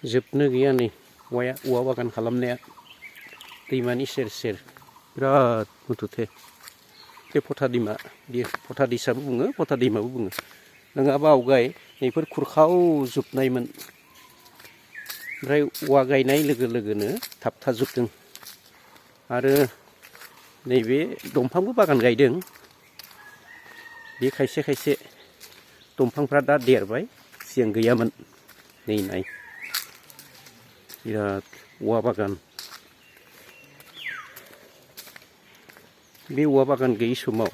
जोबनो गैया नै औवा बागान खालामनाया दैमानि सेर सेर बिराद मुथुथे बे फथा दैमा बियो फथा दैसाबो बुङो फथा दैमाबो बुङो नङाबा आवगाय बेफोर खुरखावजोबनायमोन ओमफ्राय औवा गायनाय लोगो लोगोनो थाबथाजोबदों आरो नैबे दंफांबो बागान गायदों बे खायसे खायसे दंफांफ्रा दा देरबाय सिगां गैयामोन नै नाय बिराद औवा बागान बे औवा बागान गैयै समाव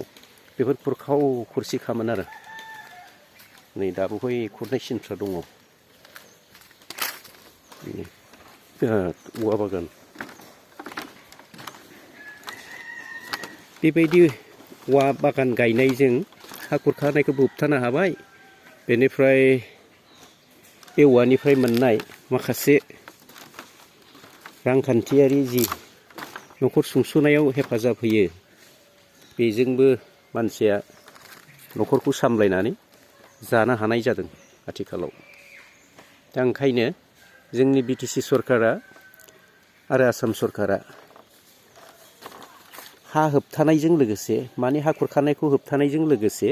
बेफोर खुरखाव खुरसिखामोन आरो नै दाबो बै खुरनाय सिनफ्रा दङ बिराद औवा बागान बेबायदि औवा बागान गायनायजों हा खुरखानायखौबो होबथानो हाबाय बेनिफ्राय बे औवानिफ्राय मोननाय माखासे रांखान्थियारि जि न'खर सुंस'नायाव हेफाजाब होयो बेजोंबो मानसिया न'खरखौ सामलायनानै जानो हानाय जादों आथिखालाव दा ओंखायनो जोंनि बिटिसि सरकारा आरो आसाम सरकारा हा होबथानायजों लोगोसे माने हा खुरखानायखौ होबथानायजों लोगोसे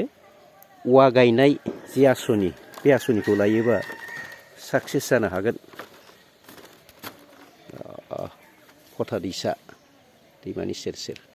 औवा गायनाय जि आसनि बे आसनिखौ लायोबा साक्सेस जानो हागोन फथा दैसा दैमानि सेर सेर